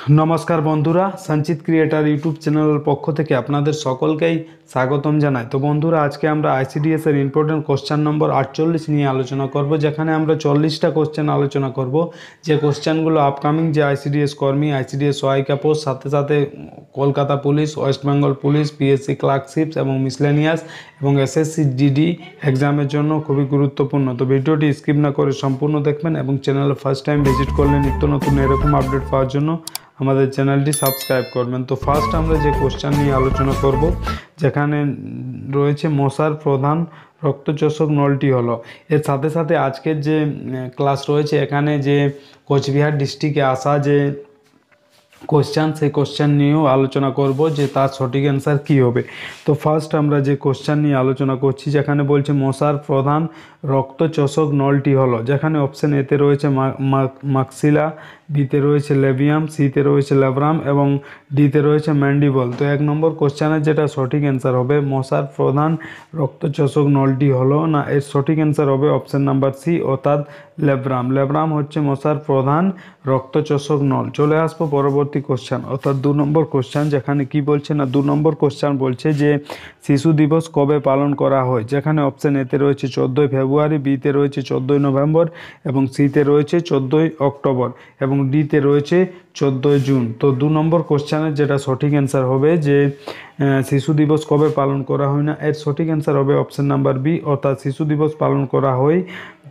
নমস্কার বন্ধুরা, সঞ্চিত ক্রিয়েটার ইউটিউব চ্যানেলের পক্ষ থেকে আপনাদের সকলকেই স্বাগতম জানাই। তো বন্ধুরা, আজকে আমরা আইসিডিএস এর ইম্পর্টেন্ট কোশ্চেন নম্বর 48 নিয়ে আলোচনা করব, যেখানে আমরা 40টা কোশ্চেন আলোচনা করব। যে কোশ্চেনগুলো আপকামিং যে আইসিডিএস কর্মী, আইসিডিএস সহায়িকা পোস্ট, সাথে সাথে Kolkata police, West Bengal police, PSC clerkships এবং মিসলেনিয়াস এবং এসএসসি জিডি এক্সামের জন্য খুবই গুরুত্বপূর্ণ। তো ভিডিওটি স্কিপ না করে সম্পূর্ণ দেখবেন এবং চ্যানেলে ফার্স্ট টাইম ভিজিট করলে নিত্য নতুন এরকম আপডেট পাওয়ার জন্য আমাদের চ্যানেলটি সাবস্ক্রাইব করবেন। তো ফার্স্ট আমরা যে কোশ্চেন নিয়ে আলোচনা করব, যেখানে রয়েছে মশার প্রধান রক্তচোষক নলটি হলো। এর সাথে সাথে আজকের যে ক্লাস রয়েছে, এখানে যে কোচবিহার ডিস্ট্রিক্টে আসা যে কোশ্চেন, সেই কোশ্চেন নিয়েও আলোচনা করব যে তার সঠিক অ্যান্সার কী হবে। তো ফার্স্ট আমরা যে কোশ্চেন নিয়ে আলোচনা করছি, যেখানে বলছে মশার প্রধান রক্তচোষক নলটি হলো, যেখানে অপশান এতে রয়েছে মাক্সিলা, বিতে রয়েছে লেবিয়াম, সিতে রয়েছে লেব্রাম এবং ডিতে রয়েছে ম্যান্ডিবল। তো এক নম্বর কোশ্চেনের যেটা সঠিক অ্যান্সার হবে, মশার প্রধান রক্তচোষক নলটি হলো না, এর সঠিক অ্যান্সার হবে অপশান নাম্বার সি, অর্থাৎ লেব্রাম। লেব্রাম হচ্ছে মশার প্রধান রক্তচোষক নল। চলে আসবো পরবর্তী কোশ্চেন, অর্থাৎ 2 নম্বর কোশ্চেন, যেখানে কি বলছে না, 2 নম্বর কোশ্চেন বলছে যে শিশু দিবস কবে পালন করা হয়, যেখানে অপশান এতে রয়েছে 14 ফেব্রুয়ারি, বিতে রয়েছে 14 নভেম্বর এবং সিতে রয়েছে 14 অক্টোবর এবং ডিতে রয়েছে 14 জুন। তো 2 নম্বর কোশ্চেনের যেটা সঠিক অ্যান্সার হবে যে শিশু দিবস কবে পালন করা হয় না, এর সঠিক অ্যান্সার হবে অপশান নাম্বার বি, অর্থাৎ শিশু দিবস পালন করা হয়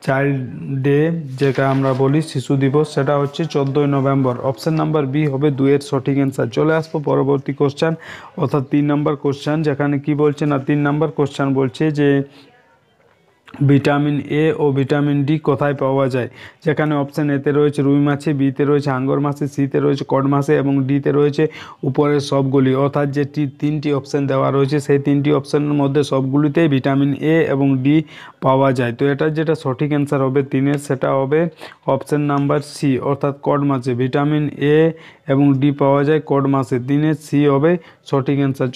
চাইল্ড ডে, যেটা আমরা বলি শিশু দিবস, সেটা হচ্ছে 14 নভেম্বর। অপশান নাম্বার বি হবে 2 এর সঠিক অ্যান্সার। চলে আসবো পরবর্তী কোশ্চেন, অর্থাৎ 3 নম্বর কোশ্চেন, যেখানে কি বলছে না, 3 নম্বর কোশ্চেন বলছে যে ভিটামিন এ ও ভিটামিন ডি কোথায় পাওয়া যায়, যেখানে অপশান এতে রয়েছে রুই মাছে, বিতে রয়েছে হাঙ্গর মাছে, সিতে রয়েছে কড মাছে এবং ডিতে রয়েছে উপরের সবগুলি। অর্থাৎ যে 3টি অপশান দেওয়া রয়েছে, সেই 3টি অপশানের মধ্যে সবগুলিতেই ভিটামিন এ এবং ডি পাওয়া যায়। তো এটার যেটা সঠিক অ্যান্সার হবে 3-এর, সেটা হবে অপশান নাম্বার সি, অর্থাৎ কড মাছে। ভিটামিন এ এবং ডি পাওয়া যায় কড মাছে। 3-এর সি হবে সঠিক অ্যান্সার।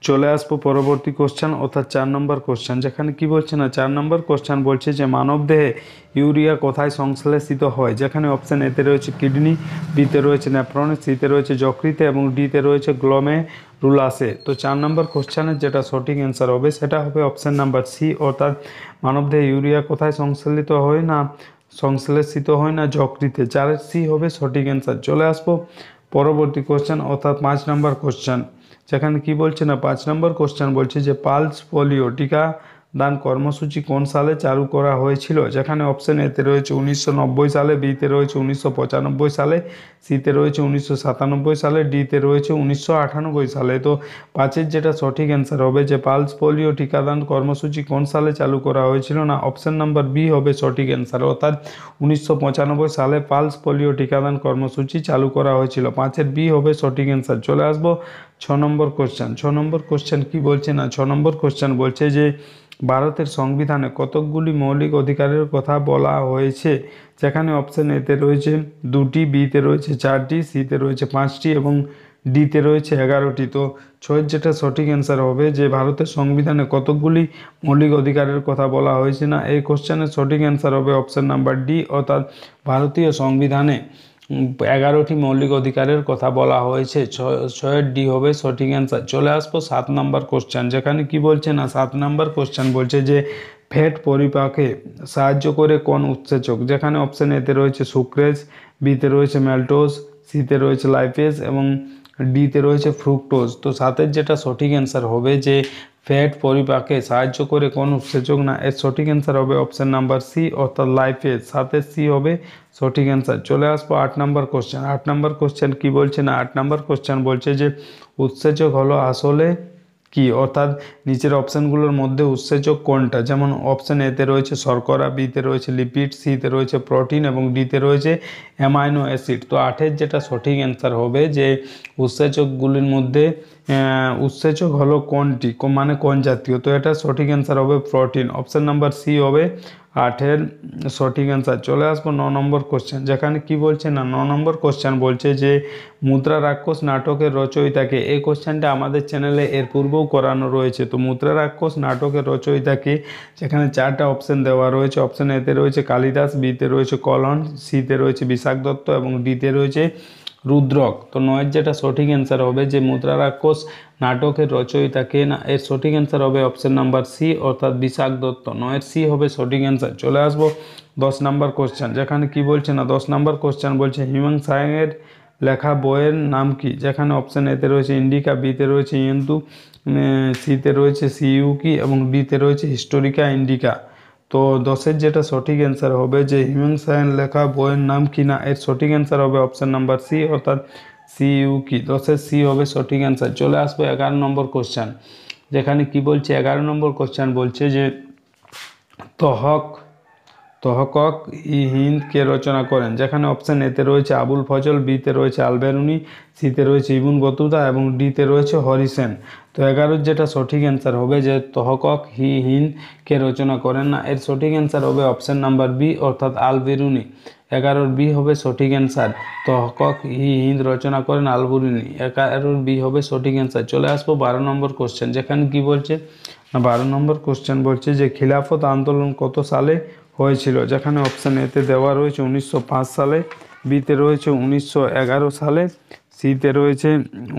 চলে আসবো পরবর্তী কোশ্চেন, অর্থাৎ 4 নম্বর কোশ্চেন, যেখানে কি বলছে না, 4 নম্বর কোশ্চেন বলছে যে মানবদেহে ইউরিয়া কোথায় সংশ্লেষিত হয়, যেখানে অপশান এতে রয়েছে কিডনি, বিতে রয়েছে নেফ্রনে, সিতে রয়েছে যকৃতে এবং ডিতে রয়েছে গ্লোমেরুলাসে। তো 4 নম্বর কোশ্চেনের যেটা সঠিক অ্যান্সার হবে, সেটা হবে অপশান নাম্বার সি, অর্থাৎ মানবদেহে ইউরিয়া কোথায় সংশ্লেষিত হয় না যকৃতে। 4-এর সি হবে সঠিক অ্যান্সার। চলে আসবো পরবর্তী কোশ্চেন, অর্থাৎ 5 নম্বর কোশ্চেন, যেখানে কি বলছে না, 5 নম্বর কোশ্চেন বলছে যে পালস পোলিও টিকাদান কর্মসূচি কোন সালে চালু করা হয়েছিল, যেখানে অপশান এতে রয়েছে 1990 সালে, বিতে রয়েছে 1995 সালে, সিতে রয়েছে 1997 সালে, ডিতে রয়েছে 1998 সালে। তো 5-এর যেটা সঠিক অ্যান্সার হবে যে পালস পোলিও টিকাদান কর্মসূচি কোন সালে চালু করা হয়েছিল না, অপশান নাম্বার বি হবে সঠিক অ্যান্সার, অর্থাৎ 1995 সালে পালস পোলিও টিকাদান কর্মসূচি চালু করা হয়েছিল। 5-এর বি হবে সঠিক অ্যান্সার। চলে আসবো 6 নম্বর কোশ্চেন। 6 নম্বর কোশ্চেন কি বলছে না, 6 নম্বর কোশ্চেন বলছে যে ভারতের সংবিধানে কতকগুলি মৌলিক অধিকারের কথা বলা হয়েছে, যেখানে অপশান এতে রয়েছে 2টি, বিতে রয়েছে 4টি, সিতে রয়েছে 5টি এবং ডিতে রয়েছে 11টি। তো 6-এর যেটা সঠিক অ্যান্সার হবে যে ভারতের সংবিধানে কতকগুলি মৌলিক অধিকারের কথা বলা হয়েছে না, এই কোশ্চেনের সঠিক অ্যান্সার হবে অপশান নাম্বার ডি, অর্থাৎ ভারতীয় সংবিধানে 11টি মৌলিক অধিকারের কথা বলা হয়েছে। 6-এর ডি হবে সঠিক অ্যান্সার। চলে আসবো 7 নম্বর কোশ্চেন, যেখানে কি বলছে না, 7 নম্বর কোশ্চেন বলছে যে ফ্যাট পরিপাকে সাহায্য করে কোন উৎসেচক, যেখানে অপশান এতে রয়েছে সুক্রেজ, বিতে রয়েছে ম্যালটোজ, সিতে রয়েছে লাইপেজ এবং ডিতে রয়েছে ফ্রুক্টোজ। তো 7-এর যেটা সঠিক অ্যান্সার হবে যে ফ্যাট পরিপাকে সাহায্য করে কোন উৎসেচক না, এর সঠিক অ্যান্সার হবে অপশান নাম্বার সি, অর্থাৎ লাইপেজ। 7-এর সি হবে সঠিক অ্যান্সার। চলে আসবো 8 নম্বর কোশ্চেন। 8 নম্বর কোশ্চেন কি বলছে না, 8 নম্বর কোশ্চেন বলছে যে উৎসেচক হলো আসলে কি, অর্থাৎ নিচের অপশানগুলোর মধ্যে উৎসেচক কোনটা, যেমন অপশান এতে রয়েছে শর্করা, বিতে রয়েছে লিপিড, সিতে রয়েছে প্রোটিন এবং ডিতে রয়েছে অ্যামাইনো অ্যাসিড। তো 8-এর যেটা সঠিক অ্যান্সার হবে যে উৎসেচকগুলির মধ্যে উৎসেচক হলো কোনটি, মানে কোন জাতীয়। তো এটা সঠিক অ্যান্সার হবে প্রোটিন। অপশান নাম্বার সি হবে 8-এর সঠিক অ্যান্সার। চলে আসবো 9 নম্বর কোশ্চেন, যেখানে কি বলছে না, 9 নম্বর কোশ্চেন বলছে যে মুদ্রা রাক্ষস নাটকের রচয়িতাকে। এই কোশ্চেনটা আমাদের চ্যানেলে এর পূর্বেও করানো রয়েছে। তো মুদ্রা রাক্ষস নাটকের রচয়িতাকে, যেখানে 4টা অপশান দেওয়া রয়েছে। অপশান এতে রয়েছে কালিদাস, বিতে রয়েছে কলন, সিতে রয়েছে বিশাখ দত্ত এবং ডিতে রয়েছে রুদ্রক। তো 9 যেটা সঠিক অ্যান্সার হবে যে মুদ্রা রাক্ষস নাটকের রচয়িতা কে না, এর সঠিক অ্যান্সার হবে অপশন নাম্বার সি অর্থাৎ বিশাখ দত্ত। 9-এর সি হবে সঠিক অ্যান্সার। চলে আসবো 10 নাম্বার কোশ্চেন, যেখানে কি বলছে না 10 নাম্বার কোশ্চেন বলছে হিউয়েন সাংয়ের লেখা বইয়ের নাম কি, যেখানে অপশন এতে রয়েছে ইন্ডিকা, বিতে রয়েছে ইয়েন্তু, সিতে রয়েছে সিইউকি এবং ডিতে রয়েছে হিস্টোরিকা ইন্ডিকা। তো 10-এর যেটা সঠিক অ্যান্সার হবে যে হিউয়েন সাংয়ের লেখা বইয়ের নাম কি না, এর সঠিক অ্যান্সার হবে অপশন নাম্বার সি অর্থাৎ সিইউকি। 10-এর সি হবে সঠিক অ্যান্সার। চলে আসবো 11 নম্বর কোশ্চেন, যেখানে কি বলছে 11 নম্বর কোশ্চেন বলছে যে তহক তহকক ই হিন্দ কে রচনা করেন, যেখানে অপশন এতে রয়েছে আবুল ফজল, বিতে রয়েছে আলবেরুনি, সিতে রয়েছে ইবুন বতুতা এবং ডিতে রয়েছে হরিসেন। তো 11-র যেটা সঠিক অ্যান্সার হবে যে তহকক হি হিন্দ কে রচনা করেন না, এর সঠিক অ্যান্সার হবে অপশন নাম্বার বি অর্থাৎ আলবেরুনি। 11-র বি হবে সঠিক অ্যান্সার। তহকক হি হিন্দ রচনা করেন আলবেরুনি, 11-র বি হবে সঠিক অ্যান্সার। চলে আসবো 12 নম্বর কোশ্চেন, যেখানে কি বলছে না 12 নম্বর কোশ্চেন বলছে যে খিলাফত আন্দোলন কত সালে হয়েছিল, যেখানে অপশান এতে দেওয়া রয়েছে 1905 সালে, বিতে রয়েছে 1911 সালে, সিতে রয়েছে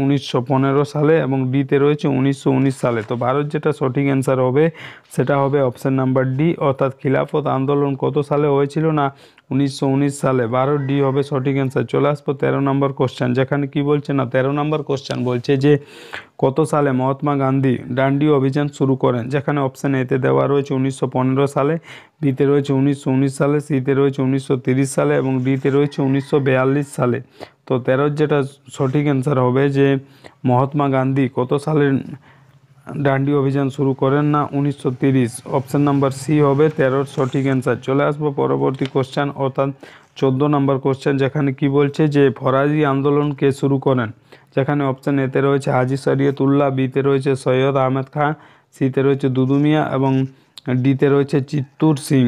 1915 সালে এবং ডিতে রয়েছে 1919 সালে। তো ভারত যেটা সঠিক অ্যান্সার হবে সেটা হবে অপশান নাম্বার ডি অর্থাৎ খিলাফত আন্দোলন কত সালে হয়েছিল না 1919 সালে। 12 ডি হবে সঠিক অ্যান্সার। চলে আসবো 13 নম্বর কোশ্চেন, যেখানে কি বলছে না 13 নম্বর কোশ্চেন বলছে যে কত সালে মহাত্মা গান্ধী ডান্ডি অভিযান শুরু করেন, যেখানে অপশান এতে দেওয়া রয়েছে 1915 সালে, বিতে রয়েছে 1919 সালে, সিতে রয়েছে 1930 সালে এবং ডিতে রয়েছে 1942 সালে। তো 13-র যেটা সঠিক অ্যান্সার হবে যে মহাত্মা গান্ধী কত সালে ডান্ডি অভিযান শুরু করেন না 1930। অপশান নাম্বার সি হবে 13-র সঠিক অ্যান্সার। চলে আসবো পরবর্তী কোশ্চেন অর্থাৎ 14 নম্বর কোশ্চেন, যেখানে কি বলছে যে ফরাজি আন্দোলন কে শুরু করেন, যেখানে অপশান এতে রয়েছে হাজি শরীয়তুল্লাহ, বিতে রয়েছে সৈয়দ আহমেদ খান, সিতে রয়েছে দুদু মিয়া এবং ডিতে রয়েছে চিত্তুর সিং।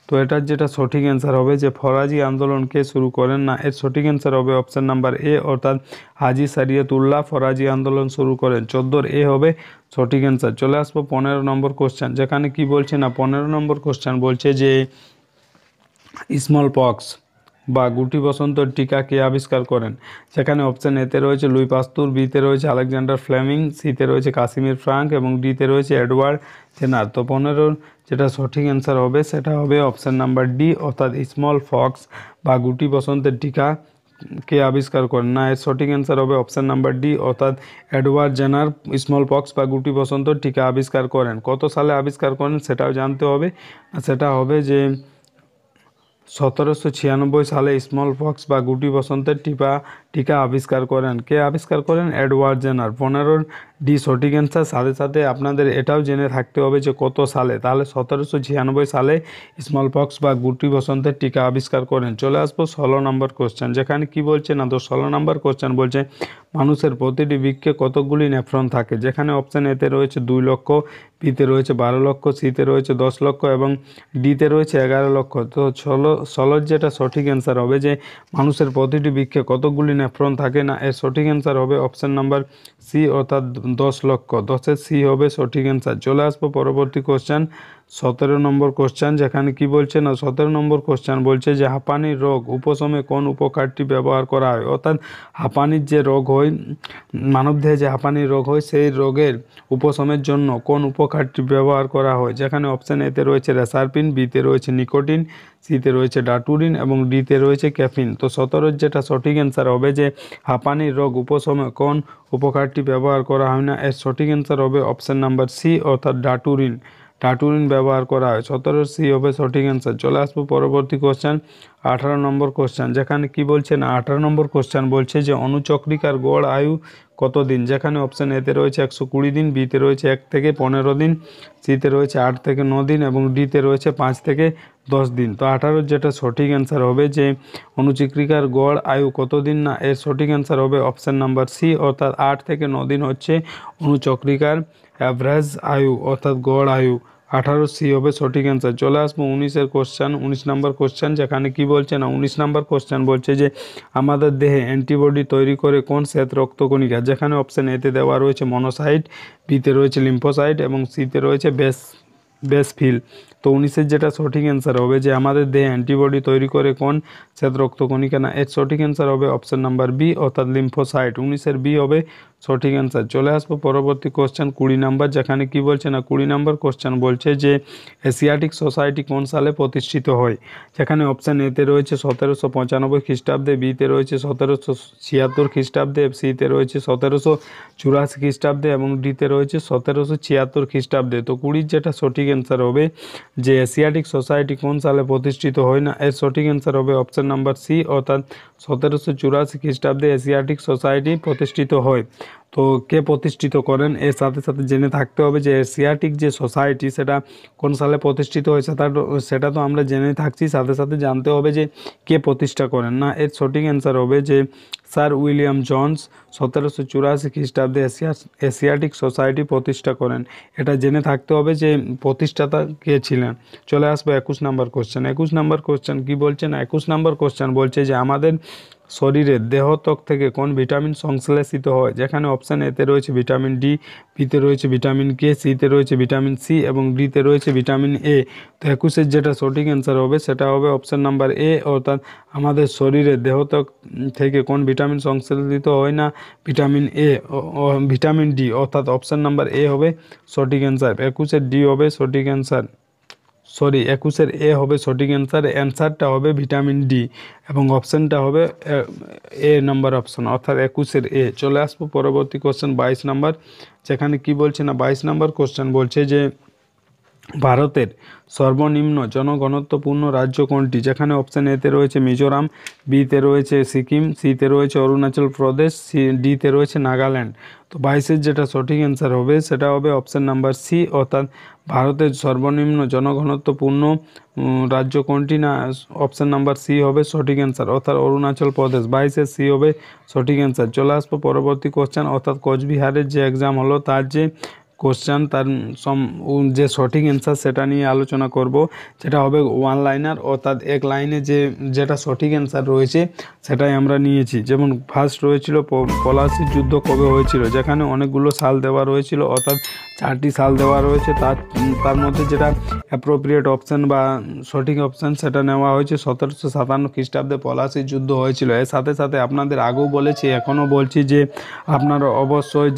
তো এটার যেটা সঠিক অ্যান্সার হবে যে ফরাজি আন্দোলন কে শুরু করেন না, এর সঠিক অ্যান্সার হবে অপশান নাম্বার এ অর্থাৎ হাজি শরীয়তুল্লাহ ফরাজি আন্দোলন শুরু করেন। 14-র এ হবে সঠিক অ্যান্সার। চলে আসবো 15 নম্বর কোশ্চেন, যেখানে কি বলছে না 15 নম্বর কোশ্চেন বলছে যে স্মল পক্স বা গুটি বসন্তর টিকা কে আবিষ্কার করেন, সেখানে অপশান এতে রয়েছে লুই পাস্তুর, বিতে রয়েছে আলেকজান্ডার ফ্লেমিং, সিতে রয়েছে কাসিমির ফ্রাঙ্ক এবং ডিতে রয়েছে এডওয়ার্ড জেনার। তো 15-র যেটা সঠিক অ্যান্সার হবে সেটা হবে অপশান নাম্বার ডি অর্থাৎ স্মল ফক্স বা গুটি বসন্তের টিকা কে আবিষ্কার করেন না, এর সঠিক অ্যান্সার হবে অপশান নাম্বার ডি অর্থাৎ এডওয়ার্ড জেনার স্মল পক্স বা গুটি বসন্তর টিকা আবিষ্কার করেন। কত সালে আবিষ্কার করেন সেটাও জানতে হবে, সেটা হবে যে 1796 সালে স্মল পক্স বা গুটি বসন্তের টিকা আবিষ্কার করেন। কে আবিষ্কার করেন? Edward Jenner. 15-র ডি সঠিক অ্যান্সার। সাথে সাথে আপনাদের এটাও জেনে থাকতে হবে যে কত সালে, তাহলে 1796 সালে স্মল পক্স বা গুটি বসন্তের টিকা আবিষ্কার করেন। চলে আসবো 16 নম্বর কোশ্চেন, যেখানে কি বলছে না তো 16 নম্বর কোশ্চেন বলছে মানুষের প্রতিটি বৃক্ষে কতকগুলি নেফ্রন থাকে, যেখানে অপশান এতে রয়েছে 2 লক্ষ, বিতে রয়েছে 12 লক্ষ, সিতে রয়েছে 10 লক্ষ এবং ডিতে রয়েছে 11 লক্ষ। তো 16-র যেটা সঠিক অ্যান্সার হবে যে মানুষের প্রতিটি বৃক্ষে কতকগুলি নেফ্রন থাকে না, এর সঠিক অ্যান্সার হবে অপশান নাম্বার সি অর্থাৎ 10 লক্ষ। 10-এর সি হবে সঠিক অ্যান্সার। চলে আসবো পরবর্তী কোশ্চেন 17 নম্বর কোশ্চেন, যেখানে কি বলছে না 17 নম্বর কোশ্চেন বলছে যে হাঁপানির রোগ উপশমে কোন উপকারটি ব্যবহার করা হয়, অর্থাৎ হাঁপানির যে রোগ হয় মানবদেহে যে হাঁপানির রোগ হয় সেই রোগের উপশমের জন্য কোন উপকারটি ব্যবহার করা হয়, যেখানে অপশান এতে রয়েছে রেসারপিন, বিতে রয়েছে নিকোটিন, সিতে রয়েছে ডাটুরিন এবং ডিতে রয়েছে ক্যাফিন। তো 17-র যেটা সঠিক অ্যান্সার হবে যে হাঁপানির রোগ উপশমে কোন উপকারটি ব্যবহার করা হয় না, এর সঠিক অ্যান্সার হবে অপশান নাম্বার সি অর্থাৎ ডাটুরিন। ডাটুরিন ব্যবহার করা হয়। 17-র সি হবে সঠিক অ্যান্সার। চলে আসবো পরবর্তী কোশ্চেন 18 নম্বর কোশ্চেন, যেখানে কি বলছে না 18 নম্বর কোশ্চেন বলছে যে অনুচক্রিকার গড় আয়ু কত দিন, যেখানে অপশান এতে রয়েছে 120 দিন, বিতে রয়েছে 1 থেকে 15 দিন, সিতে রয়েছে 8 থেকে 9 দিন এবং ডিতে রয়েছে 5 থেকে 10 দিন। তো 18-র যেটা সঠিক অ্যান্সার হবে যে অনুচক্রিকার গড় আয়ু কত দিন না, এর সঠিক অ্যান্সার হবে অপশান নাম্বার সি অর্থাৎ 8 থেকে 9 দিন হচ্ছে অনুচক্রিকার অ্যাভারেজ আয়ু অর্থাৎ গড় আয়ু। 18 সি হবে সঠিক অ্যান্সার। চলে আসবো 19-এর কোশ্চেন, 19 নম্বর কোশ্চেন, যেখানে কি বলছে না 19 নম্বর কোশ্চেন বলছে যে আমাদের দেহে অ্যান্টিবডি তৈরি করে কোন শ্বেত রক্তকণিকা, যেখানে অপশান এতে দেওয়া রয়েছে মনোসাইট, বিতে রয়েছে লিম্ফোসাইট এবং সিতে রয়েছে বেস বেসফিল। তো 19-এর যেটা সঠিক অ্যান্সার হবে যে আমাদের দেহে অ্যান্টিবডি তৈরি করে কোন শ্বেত রক্তকণিকা, না এর সঠিক অ্যান্সার হবে অপশন নাম্বার বি অর্থাৎ লিম্ফোসাইট। 19-এর বি হবে সঠিক অ্যান্সার। চলে আসবো পরবর্তী কোশ্চেন 20 নাম্বার, যেখানে কি বলছে না 20 নাম্বার কোশ্চেন বলছে যে এশিয়াটিক সোসাইটি কোন সালে প্রতিষ্ঠিত হয়। যেখানে অপশান এতে রয়েছে 1795 খ্রিস্টাব্দে, বিতে রয়েছে 1776 খ্রিস্টাব্দে, সিতে রয়েছে 1784 খ্রিস্টাব্দে এবং ডিতে রয়েছে 1776 খ্রিস্টাব্দে। তো 20 যেটা সঠিক অ্যান্সার হবে যে এশিয়াটিক সোসাইটি কোন সালে প্রতিষ্ঠিত হয়, না এর সঠিক অ্যান্সার হবে অপশন নাম্বার সি অর্থাৎ 1784 খ্রিস্টাব্দে এশিয়াটিক সোসাইটি প্রতিষ্ঠিত হয়। তো কে প্রতিষ্ঠিত করেন এর সাথে সাথে জেনে থাকতে হবে যে এশিয়াটিক যে সোসাইটি সেটা কোন সালে প্রতিষ্ঠিত হয়েছে, সেটা তো আমরা জেনে থাকছি, সাথে সাথে জানতে হবে যে কে প্রতিষ্ঠা করেন। না এর সঠিক অ্যান্সার হবে যে স্যার উইলিয়াম জোন্স 1784 খ্রিস্টাব্দে এশিয়াটিক সোসাইটি প্রতিষ্ঠা করেন। এটা জেনে থাকতে হবে যে প্রতিষ্ঠাতা কে ছিলেন। চলে আসবো 21 নাম্বার কোশ্চেন। 21 নাম্বার কোশ্চেন কি বলছে, না 21 নাম্বার কোশ্চেন বলছে যে আমাদের শরীরের দেহত্বক থেকে কোন ভিটামিন সংশ্লেষিত হয়। যেখানে অপশান এতে রয়েছে ভিটামিন ডি, বিতে রয়েছে ভিটামিন কে, সিতে রয়েছে ভিটামিন সি এবং ডিতে রয়েছে ভিটামিন এ। তো 21-এর যেটা সঠিক অ্যান্সার হবে সেটা হবে অপশান নাম্বার এ অর্থাৎ আমাদের শরীরের দেহত্বক থেকে কোন ভিটামিন সংশ্লেষিত হয়, না ভিটামিন এ ও ভিটামিন ডি অর্থাৎ অপশান নাম্বার এ হবে সঠিক অ্যান্সার। 21-এর ডি হবে সঠিক অ্যান্সার, 21-এর এ হবে সঠিক অ্যান্সার। অ্যান্সারটা হবে ভিটামিন ডি এবং অপশানটা হবে এ নাম্বার অপশান অর্থাৎ 21-এর এ। চলে আসবো পরবর্তী কোশ্চেন 22 নাম্বার, যেখানে কি বলছে না 22 নাম্বার কোশ্চেন বলছে যে ভারতের সর্বনিম্ন জনঘনত্বপূর্ণ রাজ্য কোনটি। যেখানে অপশান এতে রয়েছে মিজোরাম, বিতে রয়েছে সিকিম, সিতে রয়েছে অরুণাচল প্রদেশ, ডিতে রয়েছে নাগাল্যান্ড। তো 22-এর যেটা সঠিক অ্যান্সার হবে সেটা হবে অপশান নাম্বার সি অর্থাৎ ভারতের সর্বনিম্ন জনঘনত্বপূর্ণ রাজ্য কোনটি, না অপশান নাম্বার সি হবে সঠিক অ্যান্সার অর্থাৎ অরুণাচল প্রদেশ। 22-এর সি হবে সঠিক অ্যান্সার। চলে আসবো পরবর্তী কোশ্চেন অর্থাৎ কোচবিহারের যে এক্সাম হলো তার যে কোশ্চেন তার যে সঠিক অ্যান্সার সেটা নিয়ে আলোচনা করব। যেটা হবে ওয়ান লাইনার অর্থাৎ এক লাইনে যেটা সঠিক অ্যান্সার রয়েছে সেটাই আমরা নিয়েছি। যেমন ফার্স্ট রয়েছিল পলাশির যুদ্ধ কবে হয়েছিল, যেখানে অনেকগুলো সাল দেওয়া রয়েছিল অর্থাৎ 4টি সাল দেওয়া রয়েছে। তার মধ্যে যেটা অ্যাপ্রোপ্রিয়েট অপশান বা সঠিক অপশান সেটা নেওয়া হয়েছে 1757 খ্রিস্টাব্দে পলাশির যুদ্ধ হয়েছিল। এর সাথে সাথে আপনাদের আগেও বলেছি এখনও বলছি যে আপনারা অবশ্যই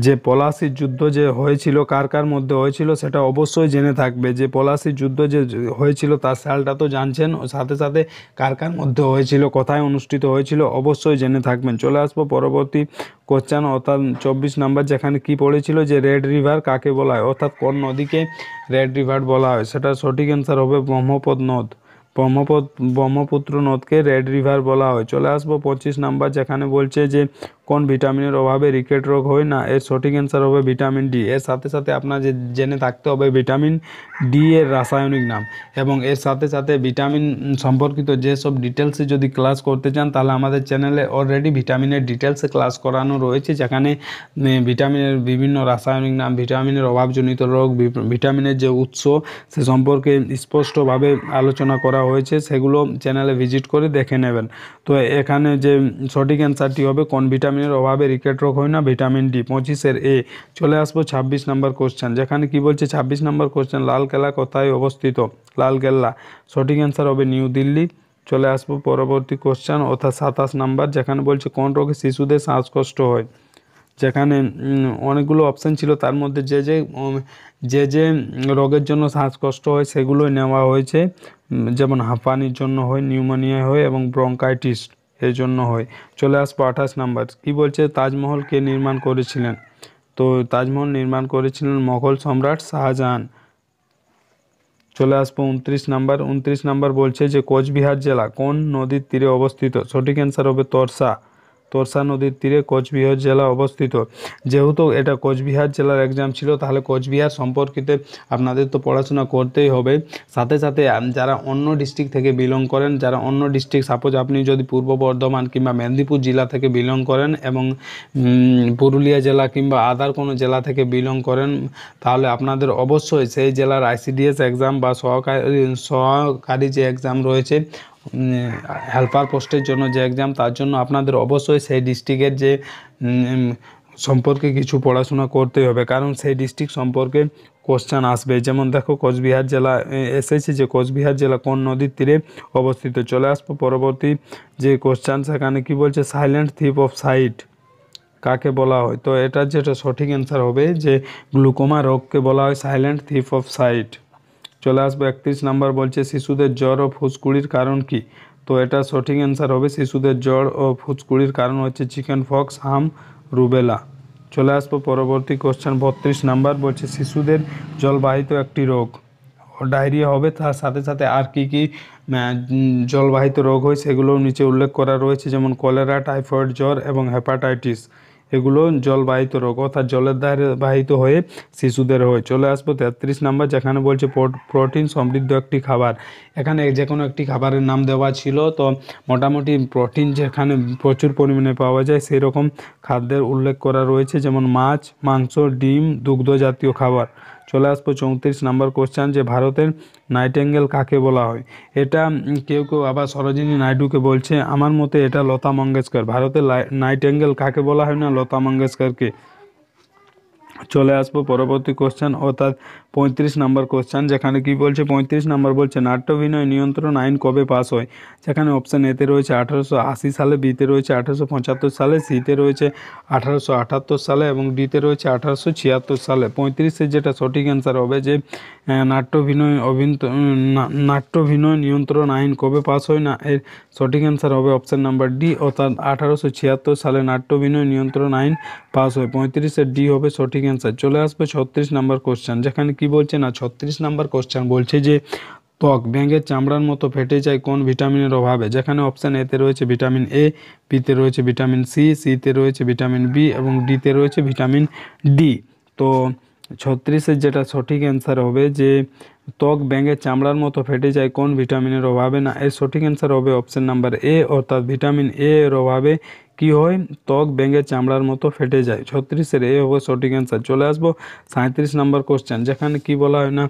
যে পলাশির যুদ্ধ যে হয়েছিল কার কার মধ্যে হয়েছিল সেটা অবশ্যই জেনে থাকবে। যে পলাশির যুদ্ধ যে হয়েছিল তার সালটা তো জানছেন, সাথে সাথে কার কার মধ্যে হয়েছিল, কোথায় অনুষ্ঠিত হয়েছিল অবশ্যই জেনে থাকবেন। চলে আসবো পরবর্তী কোশ্চেন অর্থাৎ 24 নাম্বার, যেখানে কি পড়েছিল যে রেড রিভার কাকে বলা হয় অর্থাৎ কোন নদীকে রেড রিভার বলা হয়। সেটা সঠিক অ্যান্সার হবে ব্রহ্মপুত্র নদ। ব্রহ্মপুত্র নদকে রেড রিভার বলা হয়। চলে আসবো 25 নাম্বার, যেখানে বলছে যে কোন ভিটামিনের অভাবে রিকেট রোগ হয়, না এর সঠিক অ্যান্সার হবে ভিটামিন ডি। এর সাথে সাথে আপনার জেনে থাকতে হবে ভিটামিন ডি এর রাসায়নিক নাম এবং এর সাথে সাথে ভিটামিন সম্পর্কিত যেসব ডিটেলসে যদি ক্লাস করতে চান তাহলে আমাদের চ্যানেলে অলরেডি ভিটামিনের ডিটেলসে ক্লাস করানো রয়েছে। যেখানে ভিটামিনের বিভিন্ন রাসায়নিক নাম, ভিটামিনের অভাবজনিত রোগ, ভিটামিনের যে উৎস সে সম্পর্কে স্পষ্টভাবে আলোচনা করা হয়েছে, সেগুলো চ্যানেলে ভিজিট করে দেখে নেবেন। তো এখানে যে সঠিক অ্যান্সারটি হবে কোন ভিটামিনের অভাবে রিকেট রোগ হয়, না ভিটামিন ডি। 25-এর এ। চলে আসবো 26 নাম্বার কোশ্চেন, যেখানে কি বলছে 26 নাম্বার কোশ্চেন লালকেল্লা কোথায় অবস্থিত। লালকেল্লা সঠিক অ্যান্সার হবে নিউ দিল্লি। চলে আসবো পরবর্তী কোশ্চেন অর্থাৎ 27 নাম্বার, যেখানে বলছে কোন রোগে শিশুদের শ্বাসকষ্ট হয়। যেখানে অনেকগুলো অপশান ছিল, তার মধ্যে যে রোগের জন্য শ্বাসকষ্ট হয় সেগুলোই নেওয়া হয়েছে। যেমন হাঁপানির জন্য হয়, নিউমোনিয়া হয় এবং ব্রঙ্কাইটিস এর জন্য হয়। চলে আসবো 28 নাম্বার, কি বলছে তাজমহল কে নির্মাণ করেছিলেন। তো তাজমহল নির্মাণ করেছিলেন মোগল সম্রাট শাহজাহান। চলে আসবো 29 নাম্বার। 29 নাম্বার বলছে যে কোচবিহার জেলা কোন নদীর তীরে অবস্থিত। সঠিক অ্যান্সার হবে তোরসা। তোরসা নদীর তীরে কোচবিহার জেলা অবস্থিত। যেহেতু এটা কোচবিহার জেলার এক্সাম ছিল তাহলে কোচবিহার সম্পর্কিত আপনাদের তো পড়াশোনা করতেই হবে। সাথে সাথে যারা অন্য ডিস্ট্রিক্ট থেকে বিলং করেন, যারা অন্য ডিস্ট্রিক্ট সাপোজ আপনি যদি পূর্ব বর্ধমান কিংবা মেদিনীপুর জেলা থেকে বিলং করেন এবং পুরুলিয়া জেলা কিংবা আদার কোনো জেলা থেকে বিলং করেন, তাহলে আপনাদের অবশ্যই সেই জেলার আইসিডিএস এক্সাম বা সহকারী যে এক্সাম রয়েছে হেল্পার পোস্টের জন্য যে এক্সাম, তার জন্য আপনাদের অবশ্যই সেই ডিস্ট্রিক্টের যে সম্পর্কে কিছু পড়াশোনা করতে হবে, কারণ সেই ডিস্ট্রিক্ট সম্পর্কে কোশ্চেন আসবে। যেমন দেখো কোচবিহার জেলা এসেছে, যে কোচবিহার জেলা কোন নদীর তীরে অবস্থিত। চলে আসবো পরবর্তী যে কোশ্চেন, সেখানে কি বলছে সাইলেন্ট থিপ অফ সাইট কাকে বলা হয়। তো এটার যেটা সঠিক অ্যান্সার হবে যে গ্লুকোমা রোগকে বলা হয় সাইলেন্ট থিপ অফ সাইট। চলে আসবো 31 নাম্বার, বলছে শিশুদের জ্বর ও ফুসকুড়ির কারণ কি। তো এটা সঠিক অ্যান্সার হবে শিশুদের জ্বর ও ফুসকুড়ির কারণ হচ্ছে চিকেন ফক্স, হাম, রুবেলা। চলে আসবো পরবর্তী কোশ্চেন 32 নাম্বার, বলছে শিশুদের জলবাহিত একটি রোগ। ডায়রিয়া হবে, তার সাথে সাথে আর কি কি জলবাহিত রোগ হয় সেগুলোও নিচে উল্লেখ করা রয়েছে, যেমন কলেরা, টাইফয়েড জ্বর এবং হেপাটাইটিস। এগুলো জলবাহিত রোগ, অর্থাৎ জলের দ্বারা বাহিত হয়ে শিশুদের হয়। চলে আসবো 33 নাম্বার, যেখানে বলছে প্রোটিন সমৃদ্ধ একটি খাবার। এখানে যে কোনো একটি খাবারের নাম দেওয়া ছিল, তো মোটামুটি প্রোটিন যেখানে প্রচুর পরিমাণে পাওয়া যায় সেই রকম খাদ্যের উল্লেখ করা রয়েছে, যেমন মাছ, মাংস, ডিম, দুগ্ধ জাতীয় খাবার। চলে আসবো 34 নাম্বার কোশ্চেন, যে ভারতের নাইটেঙ্গেল কাকে বলা হয়। এটা কেউ কেউ আবার সরোজিনী নাইডুকে বলছে, আমার মতে এটা লতা মঙ্গেশকর। ভারতের নাইটেঙ্গেল কাকে বলা হয় না, লতা মঙ্গেশকরকে। চলে আসবো পরবর্তী কোশ্চেন, অর্থাৎ 35 নাম্বার কোশ্চেন, যেখানে কি বলছে 35 নাম্বার বলছে নাট্যাভিনয় নিয়ন্ত্রণ আইন কবে পাস হয়। যেখানে অপশান এতে রয়েছে 1880 সালে, বিতে রয়েছে 1875 সালে, সিতে রয়েছে 1878 সালে এবং ডিতে রয়েছে 1876 সালে। 35-এর যেটা সঠিক অ্যান্সার হবে যে নাট্যাভিনয় নিয়ন্ত্রণ আইন কবে পাস হয় না, এর সঠিক অ্যান্সার হবে অপশান নাম্বার ডি, অর্থাৎ 1876 সালে নাট্যাভিনয় নিয়ন্ত্রণ আইন পাস হয়। 35-এর ডি হবে সঠিক অ্যান্সার। চলে আসবে 36 নাম্বার কোশ্চেন, যেখানে কি বলছে না 36 নাম্বার কোশ্চেন বলছে যে ত্বক ব্যাঙের চামড়ার মতো ফেটে যায় কোন ভিটামিনের অভাবে। যেখানে অপশান এতে রয়েছে ভিটামিন এ, বিতে রয়েছে ভিটামিন সি, সিতে রয়েছে ভিটামিন বি এবং ডিতে রয়েছে ভিটামিন ডি। তো 36-এর যেটা সঠিক অ্যান্সার হবে যে ত্বক ব্যাঙের চামড়ার মতো ফেটে যায় কোন ভিটামিনের অভাবে না, এর সঠিক অ্যান্সার হবে অপশান নাম্বার এ, অর্থাৎ ভিটামিন এ এর অভাবে কি হয়, ত্বক ব্যাঙের চামড়ার মতো ফেটে যায়। 36-এর এ হবে সঠিক অ্যান্সার। চলে আসবো 37 নাম্বার কোশ্চেন, যেখানে কি বলা হয় না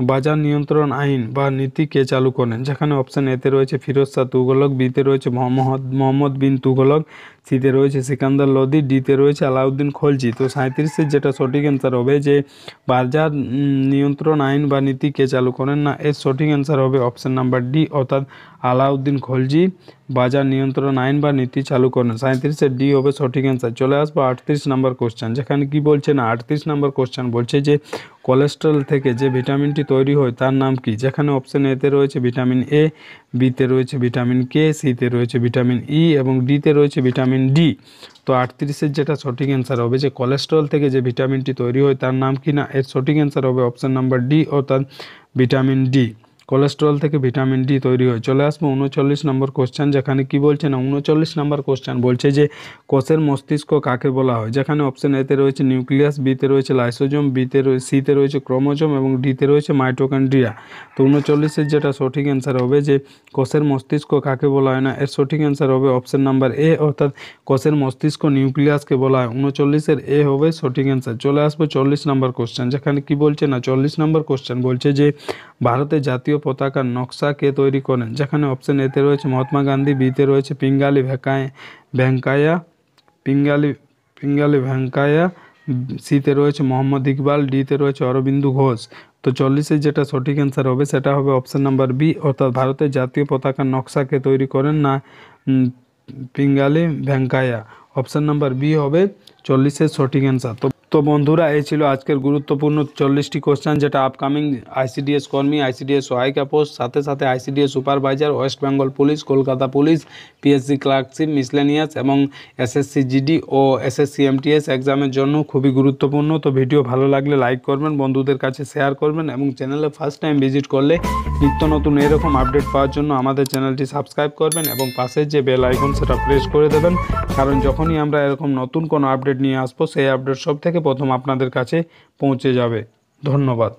বাজার নিয়ন্ত্রণ আইন বা নীতি কে চালু করেন। যেখানে অপশান এতে রয়েছে ফিরোজ শাহ তুগলক, বিতে রয়েছে মোহাম্মদ বিন তুগলক, সিতে রয়েছে সিকান্দার লোদি, ডিতে রয়েছে আলাউদ্দিন খলজি। তো 37-এর যেটা সঠিক অ্যান্সার হবে যে বাজার নিয়ন্ত্রণ আইন বা নীতি কে চালু করেন না, এর সঠিক অ্যান্সার হবে অপশান নাম্বার ডি, অর্থাৎ আলাউদ্দিন খলজি বাজার নিয়ন্ত্রণ আইন বা নীতি চালু করেন। 37-এর ডি হবে সঠিক অ্যান্সার। চলে আসবো 38 নাম্বার কোশ্চেন, যেখানে কি বলছে না 38 নাম্বার কোশ্চেন বলছে যে কোলেস্ট্রল থেকে যে ভিটামিনটি তৈরি হয় তার নাম কি। যেখানে অপশান এতে রয়েছে ভিটামিন এ, বিতে রয়েছে ভিটামিন কে, সিতে রয়েছে ভিটামিন ই এবং ডিতে রয়েছে ভিটামিন ডি। তো 38-এর যেটা সঠিক অ্যান্সার হবে যে কোলেস্ট্রল থেকে যে ভিটামিনটি তৈরি হয় তার নাম কি না, এর সঠিক অ্যান্সার হবে অপশান নাম্বার ডি, অর্থাৎ ভিটামিন ডি। কোলেস্ট্রল থেকে ভিটামিন ডি তৈরি হয়। চলে আসবো 39 নম্বর কোশ্চেন, যেখানে কি বলছে না 39 নম্বর কোশ্চেন বলছে যে কোষের মস্তিষ্ক কাকে বলা হয়। যেখানে অপশান এতে রয়েছে নিউক্লিয়াস, বিতে রয়েছে লাইসোজোম, সিতে রয়েছে ক্রোমোজোম এবং ডিতে রয়েছে মাইটোকন্ড্রিয়া। তো 39-এর যেটা সঠিক অ্যান্সার হবে যে কোষের মস্তিষ্ক কাকে বলা হয় না, এর সঠিক অ্যান্সার হবে অপশান নাম্বার এ, অর্থাৎ কোষের মস্তিষ্ক নিউক্লিয়াসকে বলা হয়। 39-এর এ হবে সঠিক অ্যান্সার। চলে আসবো 40 নম্বর কোশ্চেন, যেখানে কি বলছে না 40 নম্বর কোশ্চেন বলছে যে ভারতের জাতীয় পতাকার নকশা কে তৈরি করেন। যেখানে অপশান এতে রয়েছে মহাত্মা গান্ধী, বিতে রয়েছে পিঙ্গালি ভেঙ্কায়া, সিতে রয়েছে মোহাম্মদ ইকবাল, ডিতে রয়েছে অরবিন্দু ঘোষ। তো 40-এর যেটা সঠিক অ্যান্সার হবে সেটা হবে অপশান নাম্বার বি, অর্থাৎ ভারতের জাতীয় পতাকার নকশা কে তৈরি করেন না পিঙ্গালি ভেঙ্কায়া। অপশান নাম্বার বি হবে 40-এর সঠিক অ্যান্সার। তো বন্ধুরা এই ছিল আজকের গুরুত্বপূর্ণ 40টি কোশ্চেন, যেটা আপকামিং আইসিডিএস কর্মী, আইসিডিএস সহায়িকা পোস্ট, সাথে সাথে ICDS supervisor, West Bengal police, Kolkata police, PSC clerkship, miscellaneous এবং এসএসসি জিডি ও এসএসসি এমটিএস এক্সামের জন্য খুবই গুরুত্বপূর্ণ। তো ভিডিও ভালো লাগলে লাইক করবেন, বন্ধুদের কাছে শেয়ার করবেন এবং চ্যানেলে ফার্স্ট টাইম ভিজিট করলে নিত্য নতুন এরকম আপডেট পাওয়ার জন্য আমাদের চ্যানেলটি সাবস্ক্রাইব করবেন এবং পাশের যে বেল আইকন সেটা প্রেস করে দেবেন, কারণ যখনই আমরা এরকম নতুন কোনো আপডেট নিয়ে আসবো সেই আপডেট সব থেকে প্রথম আপনাদের কাছে পৌঁছে যাবে। ধন্যবাদ।